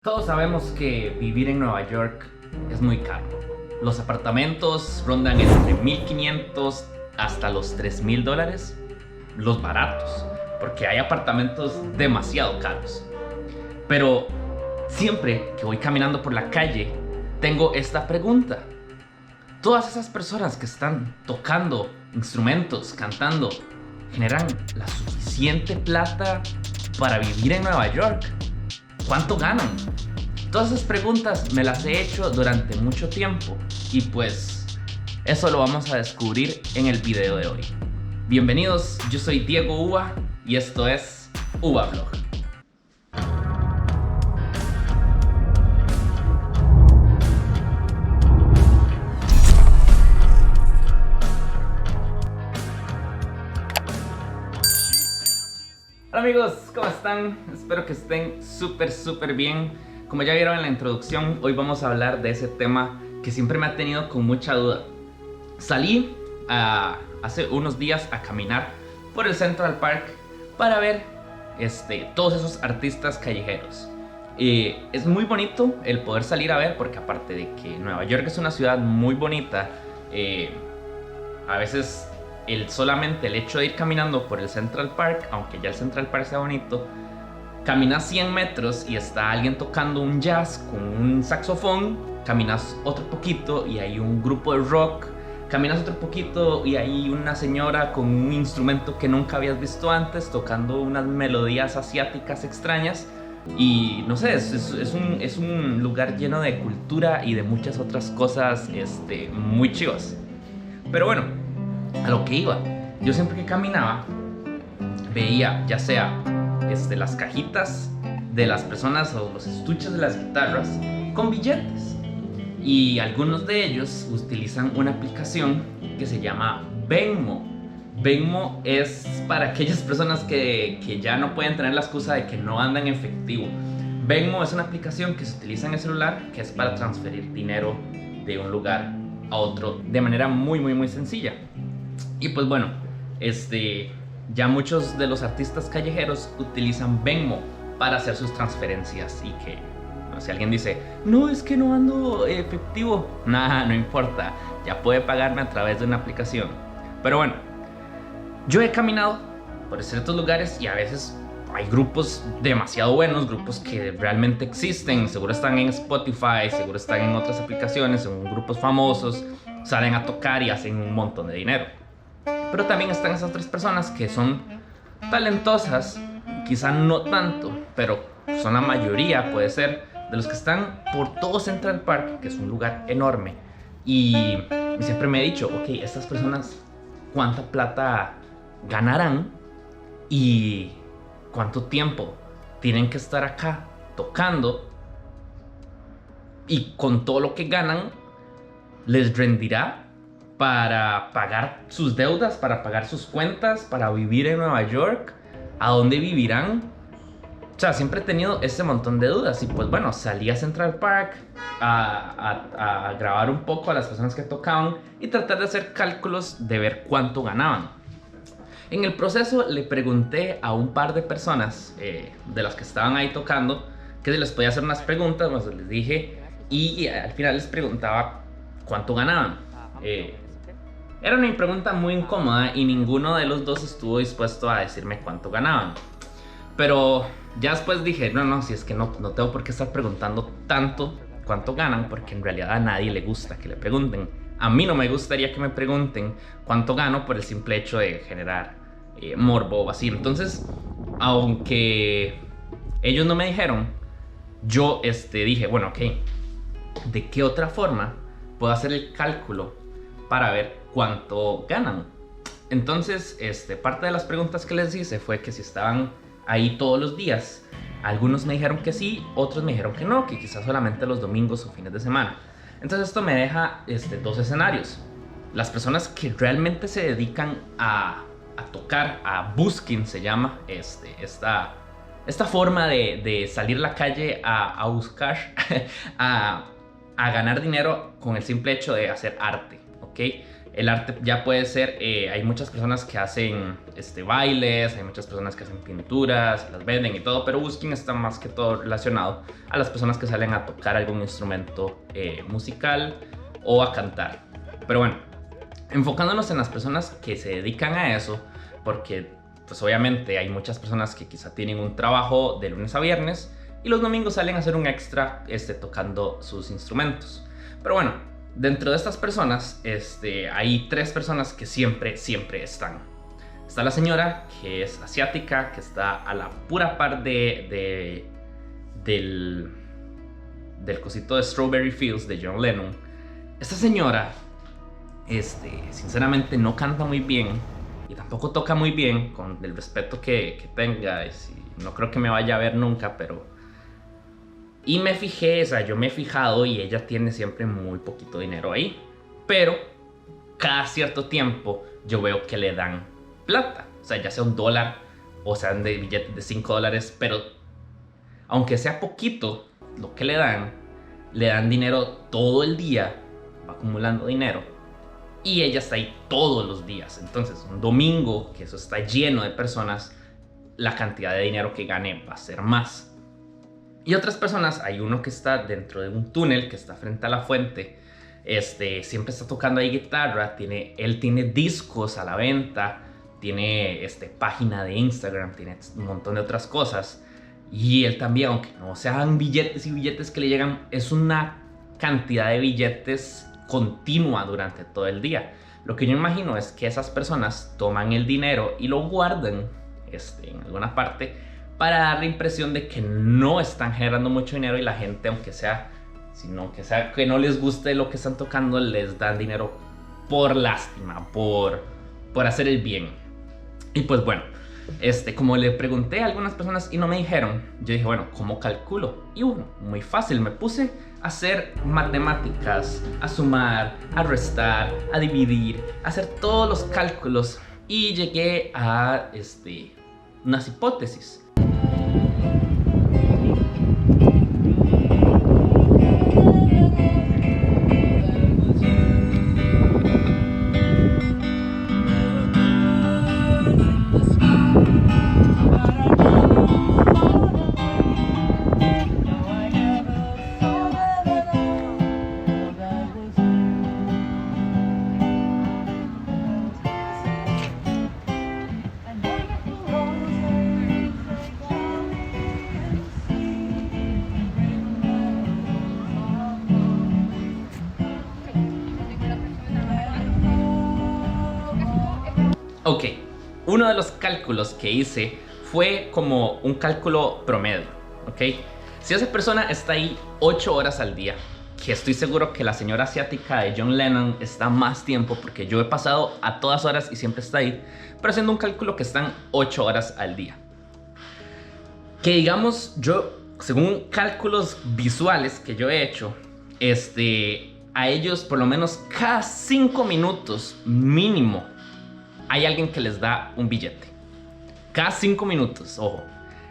Todos sabemos que vivir en Nueva York es muy caro. Los apartamentos rondan entre 1.500 hasta los $3.000, los baratos, porque hay apartamentos demasiado caros. Pero siempre que voy caminando por la calle, tengo esta pregunta. Todas esas personas que están tocando instrumentos, cantando, ¿generan la suficiente plata para vivir en Nueva York? ¿Cuánto ganan? Todas esas preguntas me las he hecho durante mucho tiempo y pues eso lo vamos a descubrir en el video de hoy. Bienvenidos, yo soy Diego Uva y esto es Uva Vlog. Hola amigos, ¿cómo están? Espero que estén súper bien. Como ya vieron en la introducción, hoy vamos a hablar de ese tema que siempre me ha tenido con mucha duda. Salí hace unos días a caminar por el Central Park para ver todos esos artistas callejeros. Es muy bonito el poder salir a ver, porque aparte de que Nueva York es una ciudad muy bonita, a veces solamente el hecho de ir caminando por el Central Park, aunque ya el Central Park sea bonito, caminas 100 metros y está alguien tocando un jazz con un saxofón, caminas otro poquito y hay un grupo de rock, caminas otro poquito y hay una señora con un instrumento que nunca habías visto antes tocando unas melodías asiáticas extrañas. Y no sé, es un lugar lleno de cultura y de muchas otras cosas muy chivas. Pero bueno, a lo que iba, yo siempre que caminaba veía ya sea las cajitas de las personas o los estuches de las guitarras con billetes, y algunos de ellos utilizan una aplicación que se llama Venmo. Venmo es para aquellas personas que ya no pueden tener la excusa de que no andan en efectivo. Venmo es una aplicación que se utiliza en el celular, que es para transferir dinero de un lugar a otro de manera muy sencilla. Y pues bueno, ya muchos de los artistas callejeros utilizan Venmo para hacer sus transferencias. Y que si alguien dice, no, es que no ando efectivo, nada, no importa, ya puede pagarme a través de una aplicación. Pero bueno, yo he caminado por ciertos lugares y a veces hay grupos demasiado buenos, grupos que realmente existen, seguro están en Spotify, seguro están en otras aplicaciones, son grupos famosos, salen a tocar y hacen un montón de dinero. Pero también están esas otras personas que son talentosas, quizá no tanto, pero son la mayoría, puede ser, de los que están por todo Central Park, que es un lugar enorme. Y siempre me he dicho, ok, estas personas, ¿cuánta plata ganarán? ¿Y cuánto tiempo tienen que estar acá tocando? Y con todo lo que ganan, ¿les rendirá para pagar sus deudas, para pagar sus cuentas, para vivir en Nueva York? ¿A dónde vivirán? O sea, siempre he tenido ese montón de dudas. Y pues bueno, salí a Central Park a grabar un poco a las personas que tocaban y tratar de hacer cálculos de ver cuánto ganaban. En el proceso le pregunté a un par de personas de las que estaban ahí tocando que se les podía hacer unas preguntas, pues les dije, y al final les preguntaba cuánto ganaban. Era una pregunta muy incómoda y ninguno de los dos estuvo dispuesto a decirme cuánto ganaban. Pero ya después dije, no, si es que no tengo por qué estar preguntando tanto cuánto ganan, porque en realidad a nadie le gusta que le pregunten. A mí no me gustaría que me pregunten cuánto gano por el simple hecho de generar morbo o así. Entonces, aunque ellos no me dijeron, yo dije, bueno, ok, ¿de qué otra forma puedo hacer el cálculo para ver cuánto ganan? Entonces, parte de las preguntas que les hice fue que si estaban ahí todos los días. Algunos me dijeron que sí, otros me dijeron que no, que quizás solamente los domingos o fines de semana. Entonces esto me deja dos escenarios. Las personas que realmente se dedican a tocar, a busking se llama esta forma de salir a la calle a buscar, a ganar dinero con el simple hecho de hacer arte, ¿ok? El arte ya puede ser, hay muchas personas que hacen bailes, hay muchas personas que hacen pinturas, las venden y todo, pero busking está más que todo relacionado a las personas que salen a tocar algún instrumento musical o a cantar. Pero bueno, enfocándonos en las personas que se dedican a eso, porque pues obviamente hay muchas personas que quizá tienen un trabajo de lunes a viernes y los domingos salen a hacer un extra tocando sus instrumentos. Pero bueno, dentro de estas personas hay tres personas que siempre están. Está la señora, que es asiática, que está a la pura par del cosito de Strawberry Fields de John Lennon. Esta señora sinceramente no canta muy bien y tampoco toca muy bien, con el respeto que tenga, no creo que me vaya a ver nunca, pero... Y me fijé, o sea, yo me he fijado y ella tiene siempre muy poquito dinero ahí, pero cada cierto tiempo yo veo que le dan plata, o sea, ya sea $1 o sean de billetes de $5, pero aunque sea poquito lo que le dan dinero todo el día, va acumulando dinero. Y ella está ahí todos los días. Entonces, un domingo, que eso está lleno de personas, la cantidad de dinero que gane va a ser más. Y otras personas, hay uno que está dentro de un túnel que está frente a la fuente. Siempre está tocando ahí guitarra. Él tiene discos a la venta. Tiene página de Instagram. Tiene un montón de otras cosas. Y él también, aunque no sean billetes y billetes que le llegan, es una cantidad de billetes continua durante todo el día. Lo que yo imagino es que esas personas toman el dinero y lo guardan en alguna parte para dar la impresión de que no están generando mucho dinero, y la gente, aunque sea que no les guste lo que están tocando, les dan dinero por lástima, por hacer el bien. Y pues bueno, como le pregunté a algunas personas y no me dijeron, yo dije, bueno, ¿cómo calculo? Y bueno, muy fácil, me puse a hacer matemáticas, a sumar, a restar, a dividir, a hacer todos los cálculos y llegué a unas hipótesis. Ok, uno de los cálculos que hice fue como un cálculo promedio, ¿ok? Si esa persona está ahí 8 horas al día, que estoy seguro que la señora asiática de John Lennon está más tiempo, porque yo he pasado a todas horas y siempre está ahí, pero haciendo un cálculo que están 8 horas al día. Que digamos, yo, según cálculos visuales que yo he hecho, a ellos por lo menos cada 5 minutos mínimo hay alguien que les da un billete. Cada 5 minutos, ojo.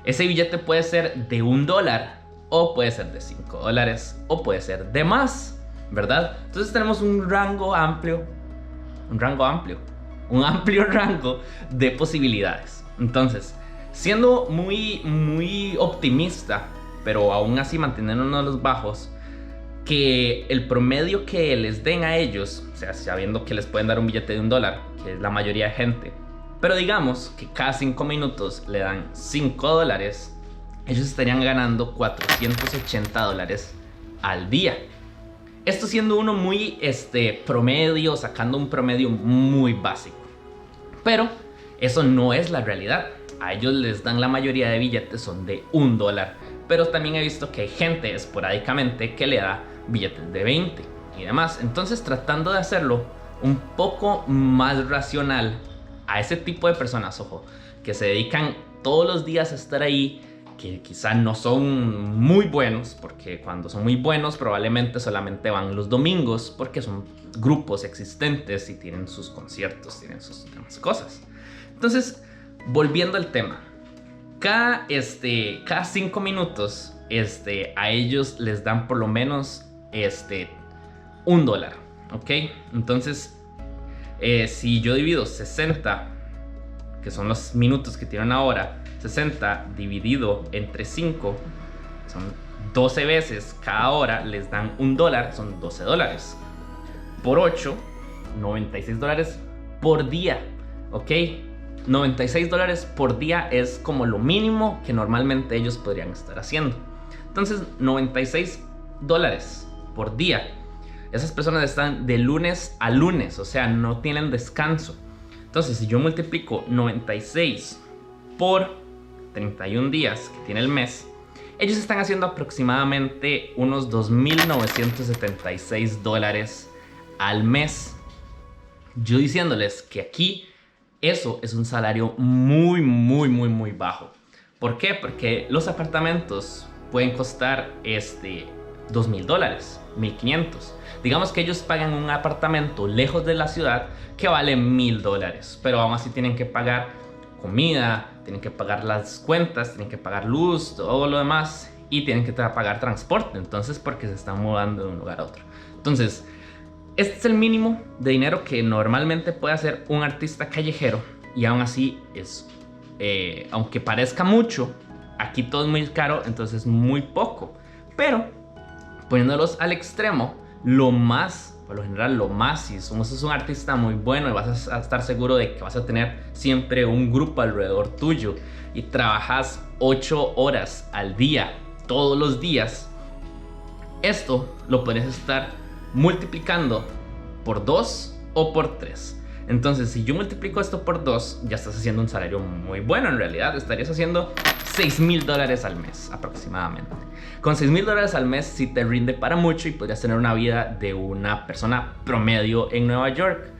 Ese billete puede ser de $1, o puede ser de $5, o puede ser de más, ¿verdad? Entonces tenemos un amplio rango de posibilidades. Entonces, siendo muy optimista, pero aún así manteniéndonos los bajos, que el promedio que les den a ellos, o sea, sabiendo que les pueden dar un billete de $1, que es la mayoría de gente, pero digamos que cada 5 minutos le dan $5, ellos estarían ganando $480 al día. Esto siendo uno muy promedio, sacando un promedio muy básico. Pero eso no es la realidad. A ellos les dan, la mayoría de billetes son de $1. Pero también he visto que hay gente esporádicamente que le da billetes de 20 y demás. Entonces, tratando de hacerlo un poco más racional a ese tipo de personas, ojo, que se dedican todos los días a estar ahí, que quizá no son muy buenos, porque cuando son muy buenos probablemente solamente van los domingos, porque son grupos existentes y tienen sus conciertos, tienen sus demás cosas. Entonces, volviendo al tema, cada 5 minutos a ellos les dan por lo menos $1, ¿ok? Entonces, Si yo divido 60, que son los minutos que tienen ahora, 60 dividido entre 5, son 12 veces cada hora, les dan $1, son $12. Por 8, $96 por día, ¿ok? $96 por día es como lo mínimo que normalmente ellos podrían estar haciendo. Entonces, $96 por día. Esas personas están de lunes a lunes, o sea, no tienen descanso. Entonces, si yo multiplico 96 por 31 días que tiene el mes, ellos están haciendo aproximadamente unos $2,976 al mes. Yo diciéndoles que aquí eso es un salario muy bajo. ¿Por qué? Porque los apartamentos pueden costar $2,000, $1,500. Digamos que ellos pagan un apartamento lejos de la ciudad que vale $1,000, pero aún así tienen que pagar comida, tienen que pagar las cuentas, tienen que pagar luz, todo lo demás, y tienen que pagar transporte. Entonces, porque se están mudando de un lugar a otro. Entonces, este es el mínimo de dinero que normalmente puede hacer un artista callejero, y aún así es, aunque parezca mucho, aquí todo es muy caro, entonces es muy poco. Pero poniéndolos al extremo, por lo general, si sos un artista muy bueno y vas a estar seguro de que vas a tener siempre un grupo alrededor tuyo y trabajas 8 horas al día, todos los días, esto lo puedes estar multiplicando por 2 o por 3. Entonces, si yo multiplico esto por 2, ya estás haciendo un salario muy bueno. En realidad, estarías haciendo $6,000 al mes aproximadamente. Con $6,000 al mes sí te rinde para mucho y podrías tener una vida de una persona promedio en Nueva York.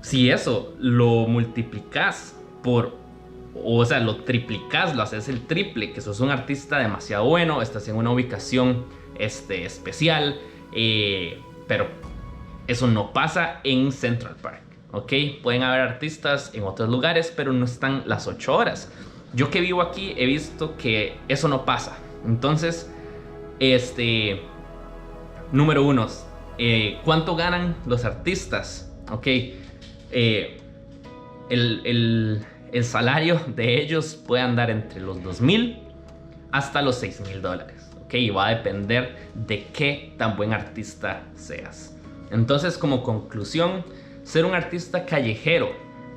Si eso lo multiplicas lo triplicas, lo haces el triple, que sos un artista demasiado bueno, estás en una ubicación especial, pero eso no pasa en Central Park, ¿ok? Pueden haber artistas en otros lugares, pero no están las 8 horas. Yo que vivo aquí he visto que eso no pasa. Entonces, número 1, ¿cuánto ganan los artistas? ¿Ok? El salario de ellos puede andar entre los $2,000 hasta los $6,000, ¿ok? Y va a depender de qué tan buen artista seas. Entonces, como conclusión, ser un artista callejero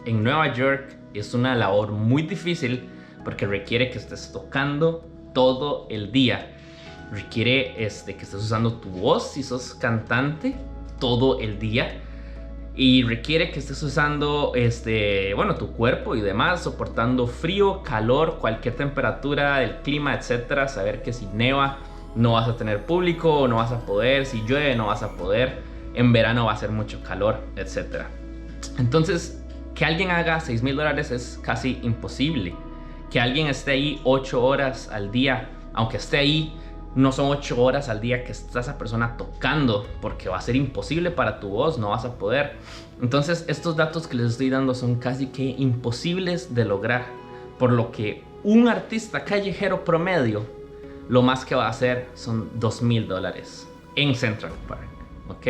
en Nueva York es una labor muy difícil porque requiere que estés tocando todo el día. Requiere que estés usando tu voz si sos cantante todo el día. Y requiere que estés usando tu cuerpo y demás, soportando frío, calor, cualquier temperatura del clima, etcétera. Saber que si neva no vas a tener público, no vas a poder. Si llueve no vas a poder. En verano va a ser mucho calor, etcétera. Entonces, que alguien haga $6,000 es casi imposible. Que alguien esté ahí 8 horas al día, aunque esté ahí, no son 8 horas al día que está esa persona tocando, porque va a ser imposible para tu voz, no vas a poder. Entonces, estos datos que les estoy dando son casi que imposibles de lograr, por lo que un artista callejero promedio, lo más que va a hacer son $2,000 en Central Park, ¿ok?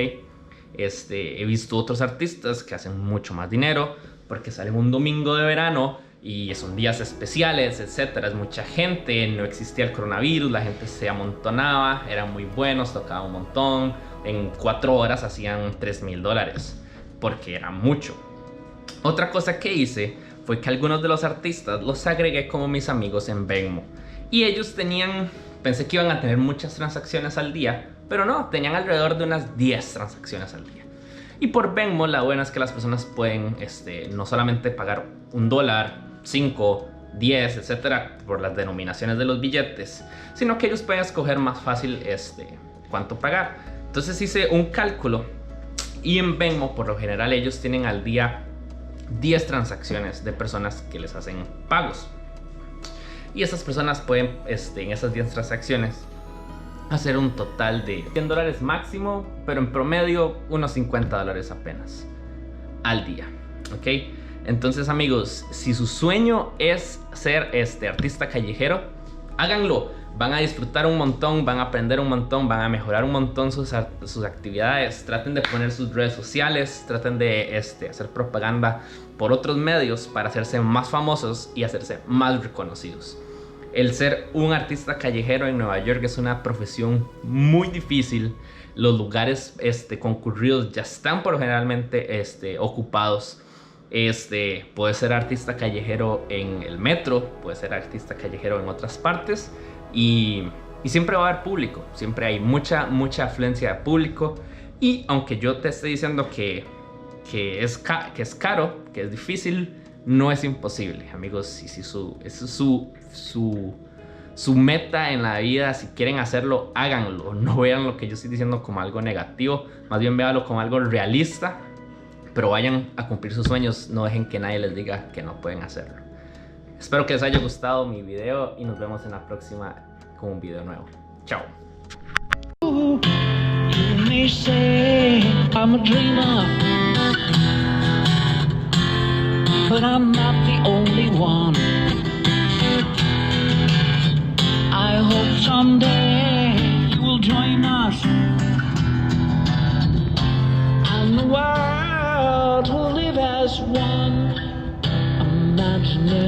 He visto otros artistas que hacen mucho más dinero porque salen un domingo de verano y son días especiales, etcétera. Es mucha gente, no existía el coronavirus, la gente se amontonaba, eran muy buenos, tocaban un montón. En 4 horas hacían $3,000 porque era mucho. Otra cosa que hice fue que algunos de los artistas los agregué como mis amigos en Venmo. Y ellos pensé que iban a tener muchas transacciones al día, pero no, tenían alrededor de unas 10 transacciones al día. Y por Venmo, la buena es que las personas pueden no solamente pagar $1, 5, 10, etcétera, por las denominaciones de los billetes, sino que ellos pueden escoger más fácil cuánto pagar. Entonces hice un cálculo y en Venmo, por lo general, ellos tienen al día 10 transacciones de personas que les hacen pagos. Y esas personas pueden, en esas 10 transacciones, hacer un total de $100 máximo, pero en promedio unos $50 apenas al día, ¿ok? Entonces, amigos, si su sueño es ser artista callejero, háganlo, van a disfrutar un montón, van a aprender un montón, van a mejorar un montón sus actividades. Traten de poner sus redes sociales, traten de hacer propaganda por otros medios para hacerse más famosos y hacerse más reconocidos. El ser un artista callejero en Nueva York es una profesión muy difícil. Los lugares concurridos ya están por generalmente ocupados. Puede ser artista callejero en el metro, puede ser artista callejero en otras partes y siempre va a haber público, siempre hay mucha afluencia de público. Y aunque yo te esté diciendo que es caro, que es difícil, no es imposible, amigos. Y si su meta en la vida, si quieren hacerlo, háganlo. No vean lo que yo estoy diciendo como algo negativo, más bien véanlo como algo realista. Pero vayan a cumplir sus sueños, no dejen que nadie les diga que no pueden hacerlo. Espero que les haya gustado mi video y nos vemos en la próxima con un video nuevo. Chao. You may say I'm a dreamer, but I'm not the only one. I hope someday you will join us, and the world will live as one. Imagine